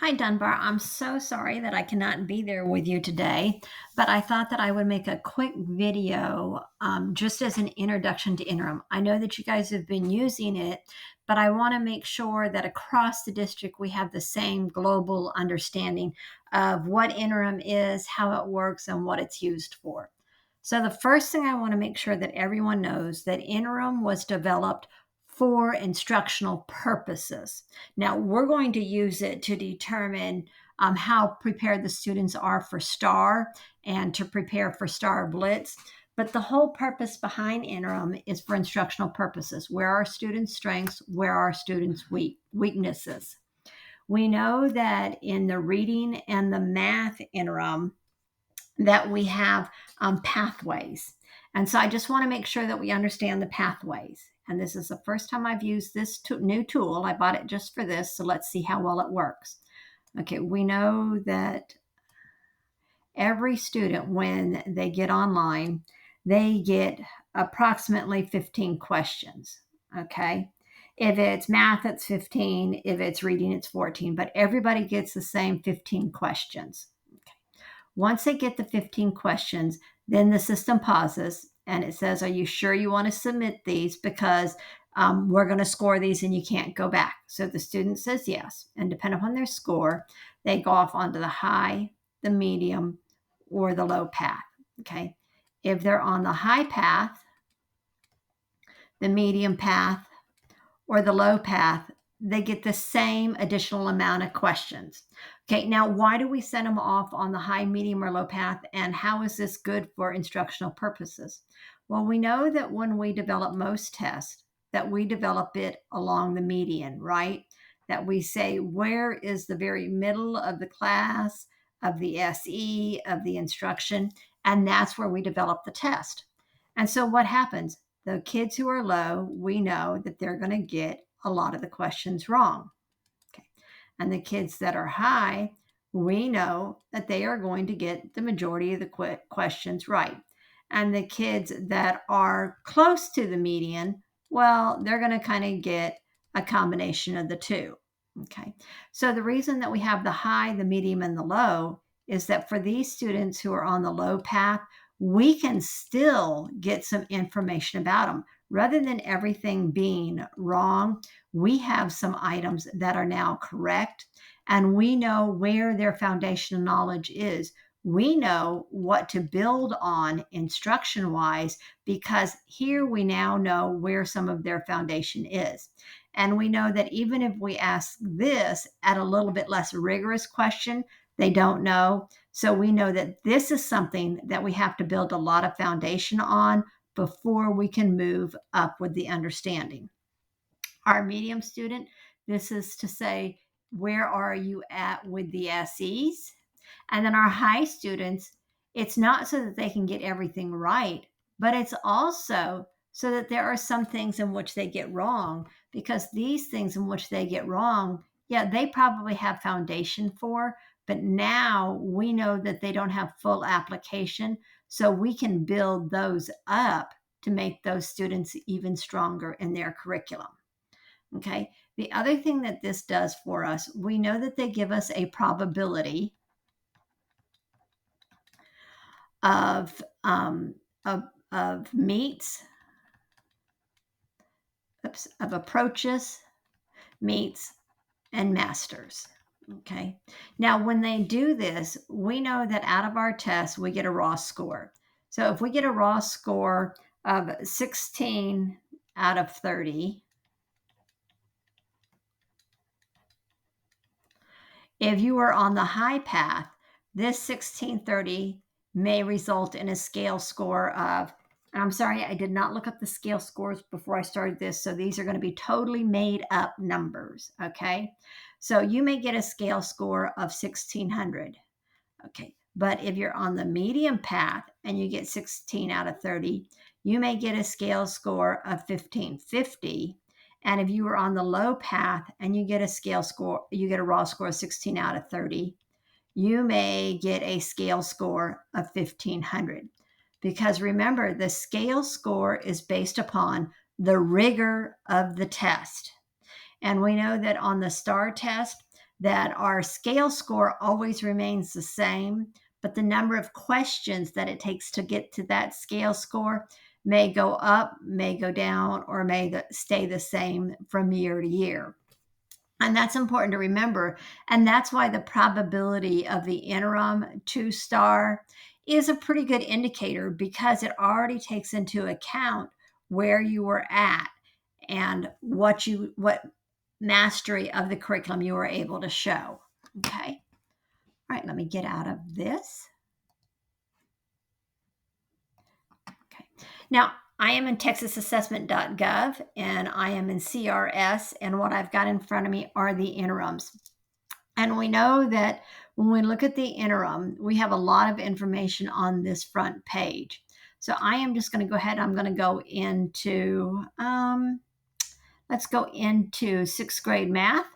Hi, Dunbar. I'm so sorry that I cannot be there with you today, but I thought that I would make a quick video just as an introduction to Interim. I know that you guys have been using it, but I want to make sure that across the district we have the same global understanding of what Interim is, how it works, and what it's used for. So the first thing I want to make sure that everyone knows that Interim was developed for instructional purposes. Now, we're going to use it to determine how prepared the students are for STAR and to prepare for STAR Blitz. But the whole purpose behind Interim is for instructional purposes. Where are students' strengths? Where are students' weaknesses? We know that in the reading and the math Interim, that we have pathways. And so I just want to make sure that we understand the pathways. And this is the first time I've used this new tool. I bought it just for this, so let's see how well it works. Okay, we know that every student, when they get online, they get approximately 15 questions. Okay, if it's math, it's 15. If it's reading, it's 14. But everybody gets the same 15 questions. Once they get the 15 questions, then the system pauses and it says, are you sure you want to submit these? Because we're going to score these and you can't go back. So the student says yes. And depending upon their score, they go off onto the high, the medium, or the low path. Okay. If they're on the high path, the medium path, or the low path, they get the same additional amount of questions. Okay, now why do we send them off on the high, medium, or low path? And how is this good for instructional purposes? Well, we know that when we develop most tests, that we develop it along the median, right? That we say, where is the very middle of the class, of the SE, of the instruction? And that's where we develop the test. And so what happens? The kids who are low, we know that they're going to get a lot of the questions wrong. Okay. And the kids that are high, we know that they are going to get the majority of the questions right. And the kids that are close to the median, well, they're going to kind of get a combination of the two. Okay. So the reason that we have the high, the medium, and the low is that for these students who are on the low path, we can still get some information about them. Rather than everything being wrong, we have some items that are now correct, and we know where their foundational knowledge is. We know what to build on instruction wise because here we now know where some of their foundation is. And we know that even if we ask this at a little bit less rigorous question, they don't know. So we know that this is something that we have to build a lot of foundation on before we can move up with the understanding. Our medium student, this is to say, where are you at with the SEs? And then our high students, it's not so that they can get everything right, but it's also so that there are some things in which they get wrong, because these things in which they get wrong, yeah, they probably have foundation for, but now we know that they don't have full application. So we can build those up to make those students even stronger in their curriculum. Okay. The other thing that this does for us, we know that they give us a probability of um, of, of meets, of approaches, meets, and masters. Okay. Now, when they do this, we know that out of our test, we get a raw score. So if we get a raw score of 16 out of 30, if you are on the high path, this 1630 may result in a scale score of, and I'm sorry, I did not look up the scale scores before I started this. So these are going to be totally made up numbers. Okay. So you may get a scale score of 1600. Okay. But if you're on the medium path and you get 16 out of 30, you may get a scale score of 1550. And if you were on the low path and you get a scale score, you get a raw score of 16 out of 30, you may get a scale score of 1500. Because remember, the scale score is based upon the rigor of the test. And we know that on the STAR test, that our scale score always remains the same, but the number of questions that it takes to get to that scale score may go up, may go down, or may stay the same from year to year. And that's important to remember. And that's why the probability of the interim 2-star is a pretty good indicator, because it already takes into account where you were at and what mastery of the curriculum you were able to show. Okay. All right, let me get out of this. Okay. Now, I am in texasassessment.gov and I am in CRS, and what I've got in front of me are the interims. And we know that when we look at the interim, we have a lot of information on this front page. So I am just going to go ahead. I'm going to go into, let's go into 6th grade math.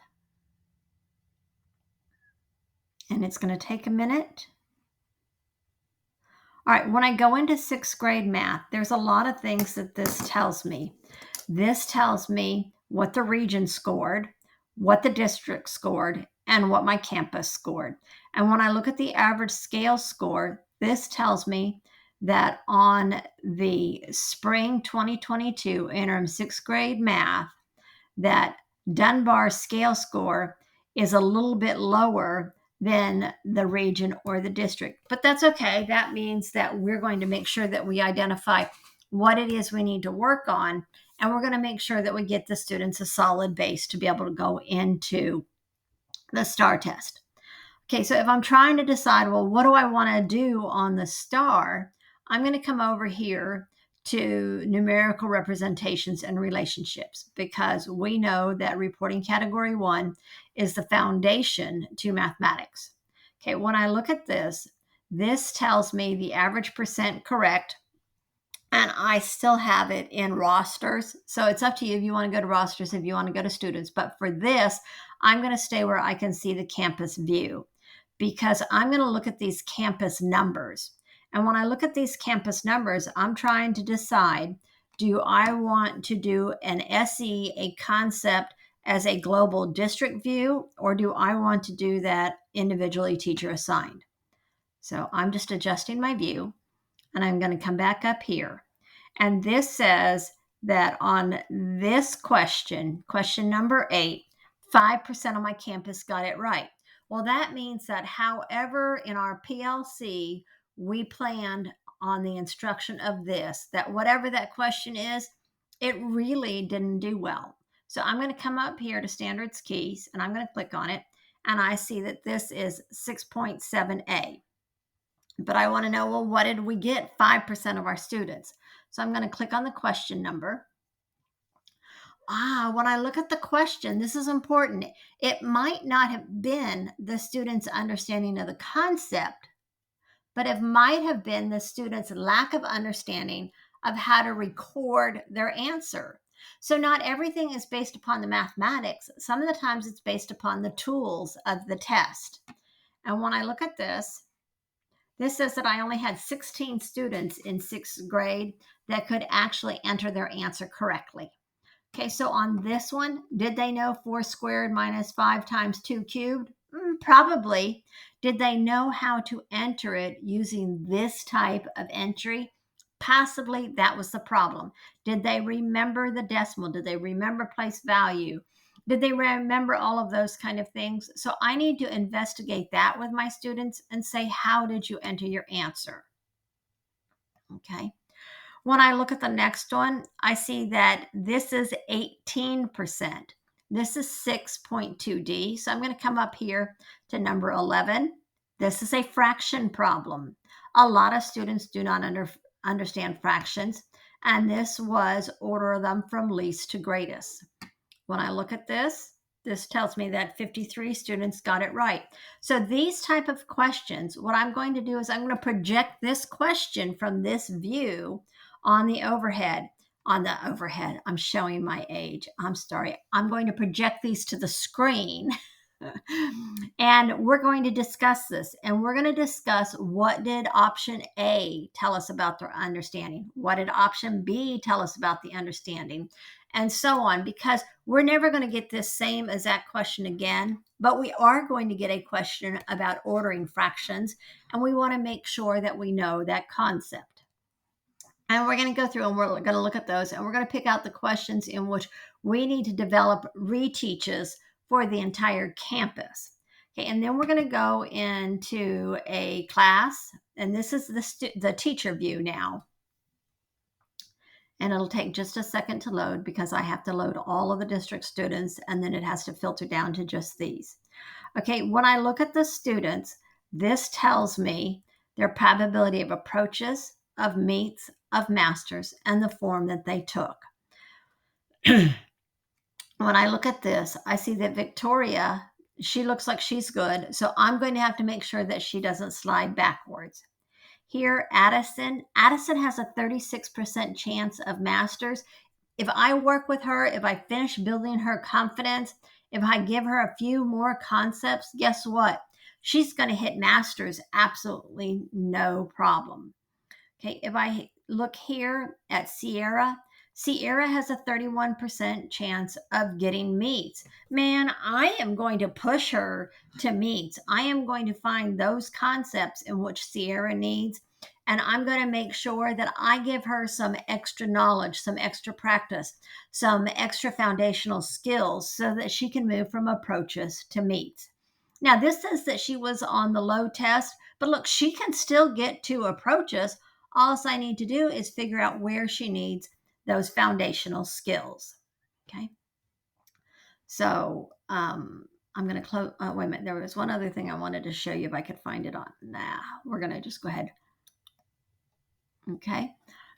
And it's going to take a minute. All right, when I go into 6th grade math, there's a lot of things that this tells me. This tells me what the region scored, what the district scored, and what my campus scored. And when I look at the average scale score, this tells me that on the spring 2022 interim 6th grade math, that Dunbar's scale score is a little bit lower than the region or the district. But that's okay. That means that we're going to make sure that we identify what it is we need to work on, and we're going to make sure that we get the students a solid base to be able to go into the STAR test. Okay, so if I'm trying to decide, well, what do I want to do on the STAR, I'm going to come over here to numerical representations and relationships, because we know that reporting category 1 is the foundation to mathematics. Okay, when I look at this, this tells me the average percent correct, and I still have it in rosters. So it's up to you if you want to go to rosters, if you want to go to students. But for this, I'm going to stay where I can see the campus view, because I'm going to look at these campus numbers. And when I look at these campus numbers, I'm trying to decide, do I want to do an SE, a concept, as a global district view, or do I want to do that individually teacher assigned? So I'm just adjusting my view, and I'm going to come back up here. And this says that on this question, question number 8, 5% of my campus got it right. Well, that means that however in our PLC we planned on the instruction of this, that whatever that question is, it really didn't do well. So I'm going to come up here to standards keys, and I'm going to click on it, and I see that this is 6.7A. But I want to know, well, what did we get 5% of our students? So I'm going to click on the question number. When I look at the question, this is important. It might not have been the student's understanding of the concept, but it might have been the student's lack of understanding of how to record their answer. So not everything is based upon the mathematics. Some of the times it's based upon the tools of the test. And when I look at this says that I only had 16 students in 6th grade that could actually enter their answer correctly. Okay, so on this one, did they know 4 squared minus 5 times 2 cubed? Probably. Did they know how to enter it using this type of entry? Possibly. That was the problem. Did they remember the decimal? Did they remember place value? Did they remember all of those kind of things? So I need to investigate that with my students and say, how did you enter your answer? Okay. When I look at the next one, I see that this is 18%. This is 6.2D. So I'm going to come up here to number 11. This is a fraction problem. A lot of students do not understand fractions, and this was order them from least to greatest. When I look at this tells me that 53 students got it right. So these type of questions, what I'm going to do is I'm going to project this question from this view on the overhead. I'm showing my age. I'm sorry. I'm going to project these to the screen. And we're going to discuss this, and we're going to discuss, what did option A tell us about their understanding? What did option B tell us about the understanding? and so on, because we're never going to get this same exact question again, but we are going to get a question about ordering fractions, and we want to make sure that we know that concept. And we're going to go through and we're going to look at those, and we're going to pick out the questions in which we need to develop reteaches for the entire campus. Okay, and then we're going to go into a class, and this is the teacher view now. And it'll take just a second to load because I have to load all of the district students, and then it has to filter down to just these. Okay, when I look at the students, this tells me their probability of approaches, of meets, of masters, and the form that they took. When I look at this, I see that Victoria, she looks like she's good, so I'm going to have to make sure that she doesn't slide backwards. Here, Addison has a 36% chance of masters. If I work with her, if I finish building her confidence, if I give her a few more concepts, guess what? She's going to hit masters absolutely no problem. Okay, if I look here at Sierra has a 31% chance of getting meets. Man, I am going to push her to meets. I am going to find those concepts in which Sierra needs, and I'm going to make sure that I give her some extra knowledge, some extra practice, some extra foundational skills so that she can move from approaches to meets. Now, this says that she was on the low test, but look, she can still get to approaches. All I need to do is figure out where she needs those foundational skills. Okay. So I'm going to close. Wait a minute. There was one other thing I wanted to show you if I could find it on. We're going to just go ahead. Okay.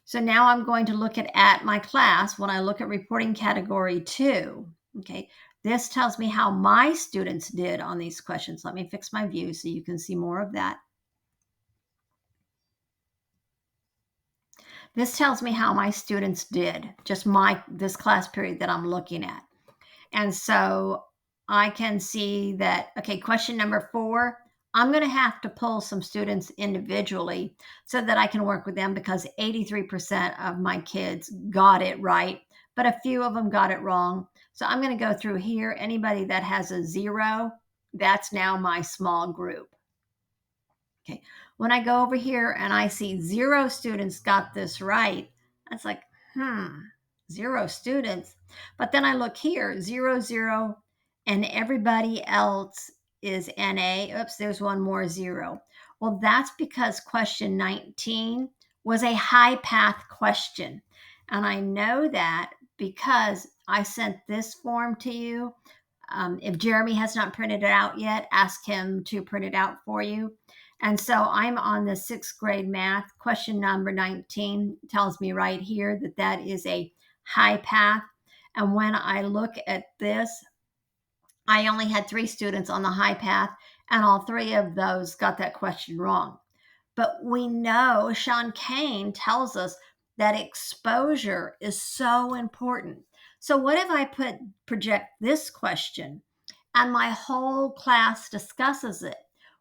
So now I'm going to look at my class. When I look at reporting category 2, okay, this tells me how my students did on these questions. Let me fix my view so you can see more of that. This tells me how my students did, just this class period that I'm looking at. And so I can see that, okay, question number 4, I'm going to have to pull some students individually so that I can work with them, because 83% of my kids got it right, but a few of them got it wrong. So I'm going to go through here. Anybody that has a 0, that's now my small group. Okay. When I go over here and I see 0 students got this right, that's like, 0 students. But then I look here, 0, 0, and everybody else is NA. Oops, there's one more 0. Well, that's because question 19 was a high path question. And I know that because I sent this form to you. If Jeremy has not printed it out yet, ask him to print it out for you. And so I'm on the 6th grade math. Question number 19 tells me right here that that is a high path. And when I look at this, I only had 3 students on the high path, and all 3 of those got that question wrong. But we know Sean Kane tells us that exposure is so important. So what if I project this question and my whole class discusses it?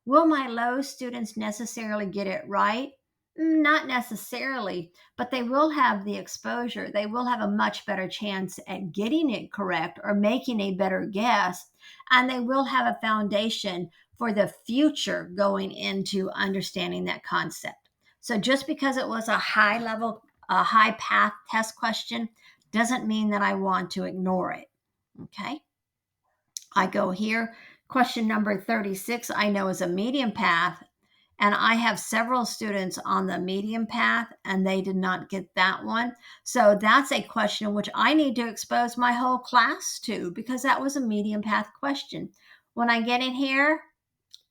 Will my low students necessarily get it right? Not necessarily, but they will have the exposure. They will have a much better chance at getting it correct or making a better guess, and they will have a foundation for the future going into understanding that concept. So just because it was a high level, a high path test question doesn't mean that I want to ignore it. Okay. I go here. Question number 36, I know is a medium path, and I have several students on the medium path, and they did not get that one. So that's a question which I need to expose my whole class to, because that was a medium path question. When I get in here,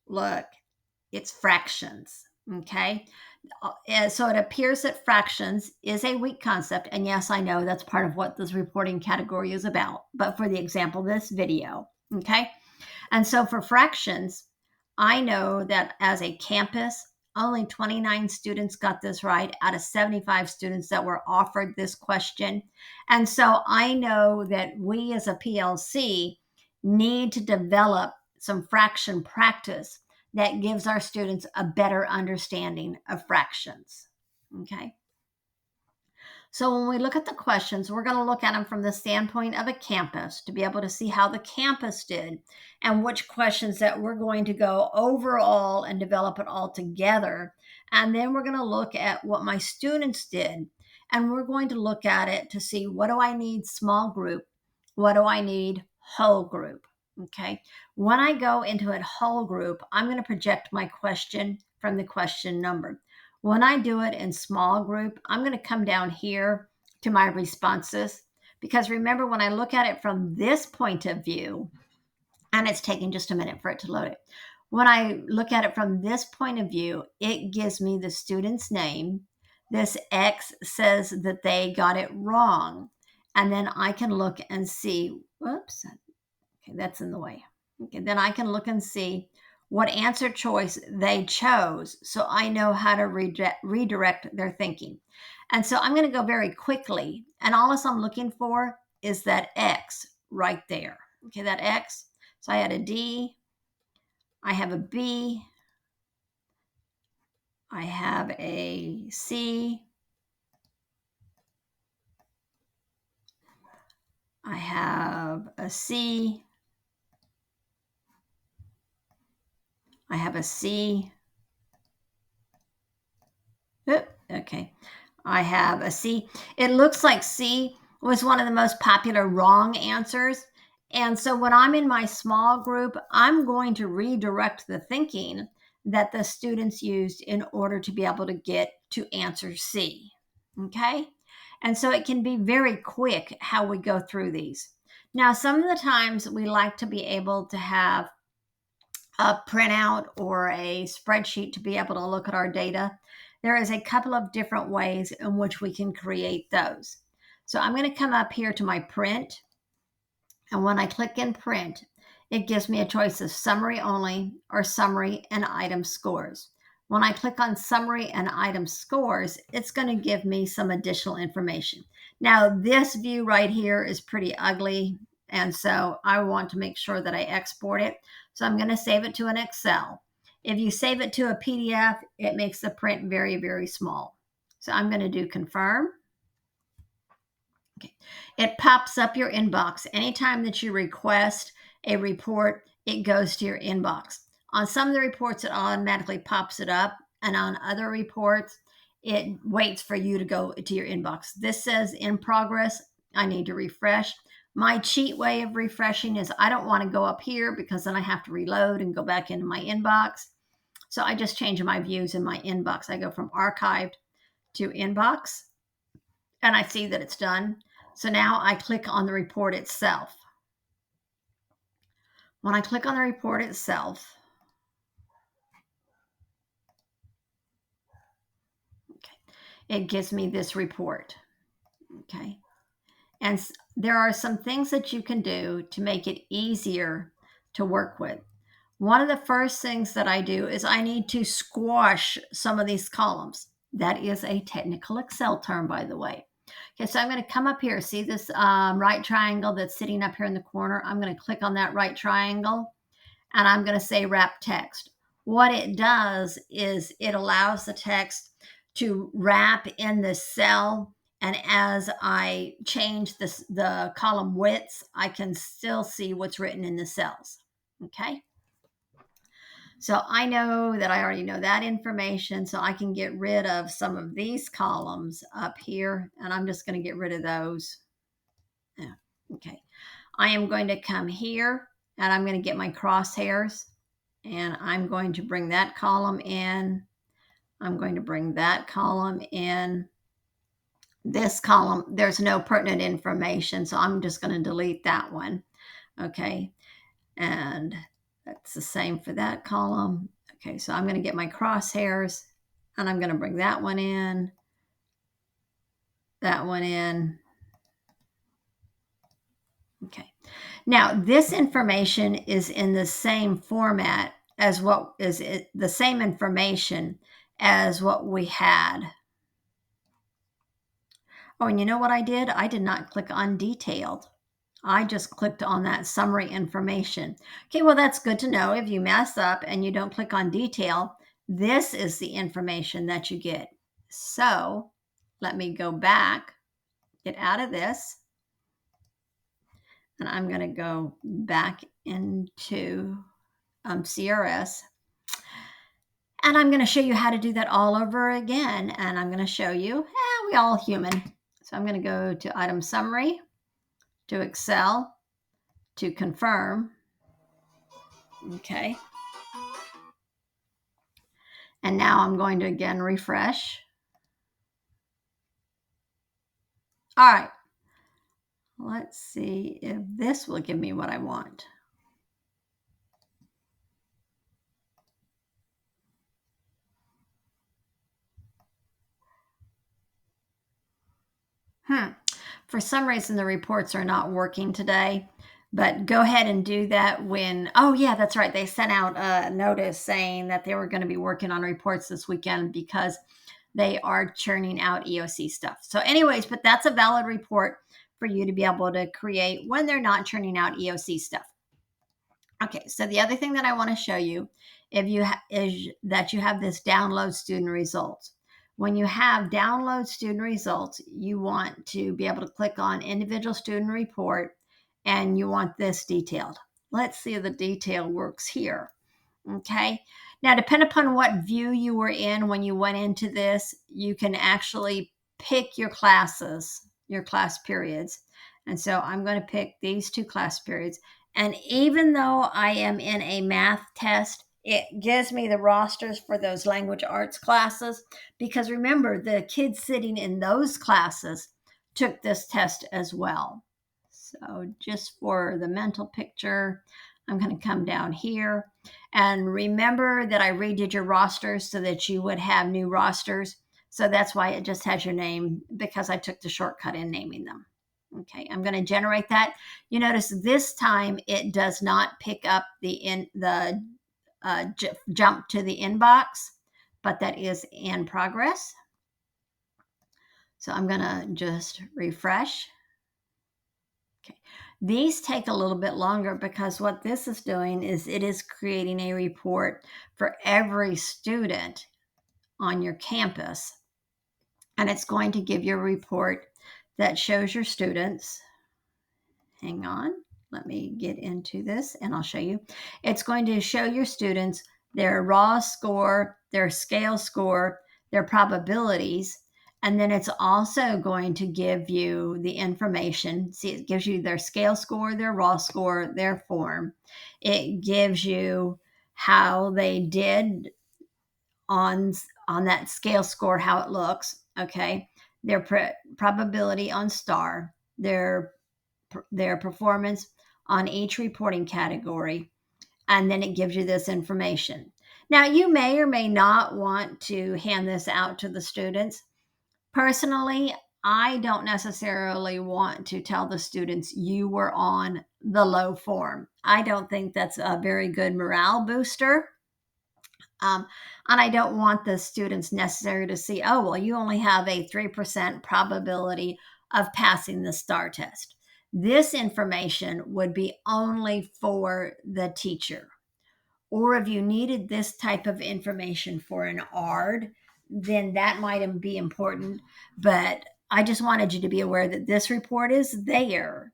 look, it's fractions. Okay. So it appears that fractions is a weak concept. And yes, I know that's part of what this reporting category is about, but for the example of this video. Okay. And so for fractions, I know that as a campus, only 29 students got this right out of 75 students that were offered this question. And so I know that we as a PLC need to develop some fraction practice that gives our students a better understanding of fractions. Okay. So when we look at the questions, we're going to look at them from the standpoint of a campus to be able to see how the campus did and which questions that we're going to go overall and develop it all together. And then we're going to look at what my students did. And we're going to look at it to see, what do I need small group? What do I need whole group? Okay. When I go into a whole group, I'm going to project my question from the question number. When I do it in small group, I'm going to come down here to my responses, because remember, when I look at it from this point of view, and it's taking just a minute for it to load it. When I look at it from this point of view, it gives me the student's name. This X says that they got it wrong. And then I can look and see, whoops, okay, that's in the way. Okay, then I can look and see what answer choice they chose, so I know how to redirect their thinking. And so I'm going to go very quickly, and all else I'm looking for is that X right there. Okay, that X. So I had a D, I have a B, I have a C, I have a C, I have a C. Oop, okay. I have a C. It looks like C was one of the most popular wrong answers. And so when I'm in my small group, I'm going to redirect the thinking that the students used in order to be able to get to answer C. Okay. And so it can be very quick how we go through these. Now, some of the times we like to be able to have a printout or a spreadsheet to be able to look at our data. There is a couple of different ways in which we can create those. So I'm going to come up here to my print. And when I click in print, it gives me a choice of summary only or summary and item scores. When I click on summary and item scores, it's going to give me some additional information. Now, this view right here is pretty ugly, and so I want to make sure that I export it. So I'm going to save it to an Excel. If you save it to a PDF, it makes the print very, very small. So I'm going to do confirm. Okay. It pops up your inbox. Anytime that you request a report, it goes to your inbox. On some of the reports, it automatically pops it up, and on other reports, it waits for you to go to your inbox. This says in progress. I need to refresh. My cheat way of refreshing is I don't want to go up here because then I have to reload and go back into my inbox. So I just change my views in my inbox. I go from archived to inbox, and I see that it's done. So now I click on the report itself. When I click on the report itself, okay, it gives me this report. Okay. And there are some things that you can do to make it easier to work with. One of the first things that I do is I need to squash some of these columns. That is a technical Excel term, by the way. Okay, so I'm going to come up here. See this right triangle that's sitting up here in the corner? I'm going to click on that right triangle, and I'm going to say wrap text. What it does is it allows the text to wrap in the cell, and as I change the column widths, I can still see what's written in the cells. Okay. So I know that I already know that information, so I can get rid of some of these columns up here, and I'm just going to get rid of those. Yeah. Okay. I am going to come here, and I'm going to get my crosshairs, and I'm going to bring that column in. I'm going to bring that column in. This column, there's no pertinent information, so I'm just going to delete that one. Okay. And that's the same for that column. Okay, so I'm going to get my crosshairs, and I'm going to bring that one in, that one in. Okay. Now, this information is in the same format as what is it, the same information as what we had. Oh, and you know what I did? I did not click on detailed. I just clicked on that summary information. Okay, well, that's good to know. If you mess up and you don't click on detail, this is the information that you get. So let me go back. get out of this, and I'm going to go back into CRS. And I'm going to show you how to do that all over again. And I'm going to show you, we all human. So I'm going to go to item summary, to Excel, to confirm. Okay. And now I'm going to again refresh. All right. Let's see if this will give me what I want. For some reason, the reports are not working today, but go ahead and do that when, oh yeah, that's right. They sent out a notice saying that they were going to be working on reports this weekend because they are churning out EOC stuff. So anyways, but that's a valid report for you to be able to create when they're not churning out EOC stuff. Okay, so the other thing that I want to show you is that you have this download student results. When you have download student results, you want to be able to click on individual student report, and you want this detailed. Let's see if the detail works here. Okay, now depending upon what view you were in when you went into this, you can actually pick your classes, your class periods. And so I'm going to pick these 2 class periods. And even though I am in a math test, it gives me the rosters for those language arts classes, because remember, the kids sitting in those classes took this test as well. So just for the mental picture, I'm going to come down here. And remember that I redid your rosters so that you would have new rosters. So that's why it just has your name, because I took the shortcut in naming them. Okay, I'm going to generate that. You notice this time it does not pick up jump to the inbox, but that is in progress. So I'm going to just refresh. Okay. These take a little bit longer because what this is doing is it is creating a report for every student on your campus. And it's going to give you a report that shows your students. Hang on, let me get into this and I'll show you. It's going to show your students their raw score, their scale score, their probabilities, and then it's also going to give you the information. See, it gives you their scale score, their raw score, their form. It gives you how they did on that scale score, how it looks, okay? Their probability on STAR, their performance on each reporting category, and then it gives you this information. Now, you may or may not want to hand this out to the students. Personally, I don't necessarily want to tell the students you were on the low form. I don't think that's a very good morale booster. And I don't want the students necessarily to see, oh, well, you only have a 3% probability of passing the STAR test. This information would be only for the teacher. Or if you needed this type of information for an ARD, then that might be important. But I just wanted you to be aware that this report is there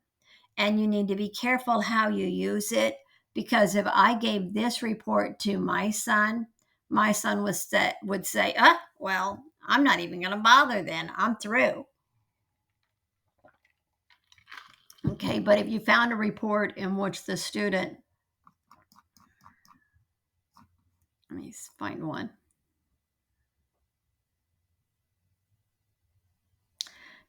and you need to be careful how you use it, because if I gave this report to my son would say, well, I'm not even going to bother then. I'm through. Okay, but if you found a report in which the student, let me find one.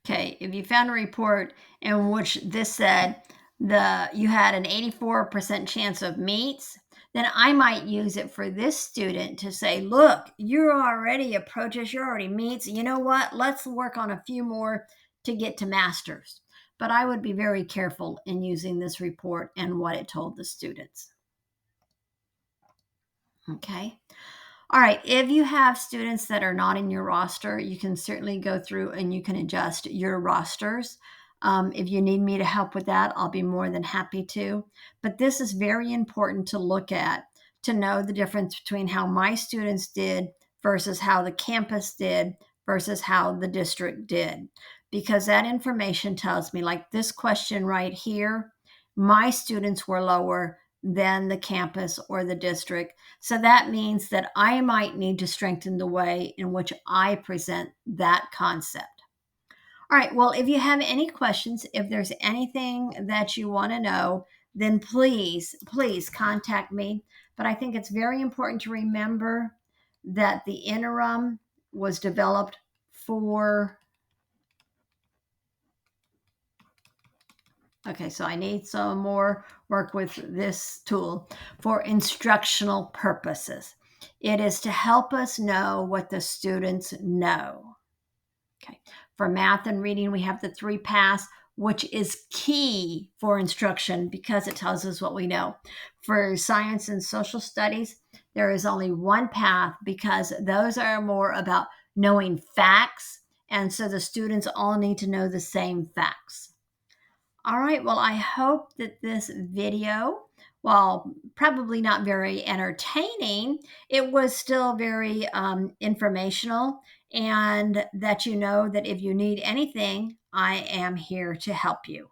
Okay, if you found a report in which this said you had an 84% chance of meets, then I might use it for this student to say, look, you're already approaches, you're already meets. You know what? Let's work on a few more to get to masters. But I would be very careful in using this report and what it told the students. Okay. All right, if you have students that are not in your roster, you can certainly go through and you can adjust your rosters. If you need me to help with that, I'll be more than happy to. But this is very important to look at, to know the difference between how my students did versus how the campus did versus how the district did. Because that information tells me, like this question right here, my students were lower than the campus or the district. So that means that I might need to strengthen the way in which I present that concept. All right, well, if you have any questions, if there's anything that you want to know, then please contact me. But I think it's very important to remember that the interim was developed for, okay, so I need some more work with this tool for instructional purposes. It is to help us know what the students know. Okay. For math and reading, we have the 3 paths, which is key for instruction because it tells us what we know. For science and social studies, there is only 1 path because those are more about knowing facts. And so the students all need to know the same facts. All right, well, I hope that this video, while probably not very entertaining, it was still very informational, and that you know that if you need anything, I am here to help you.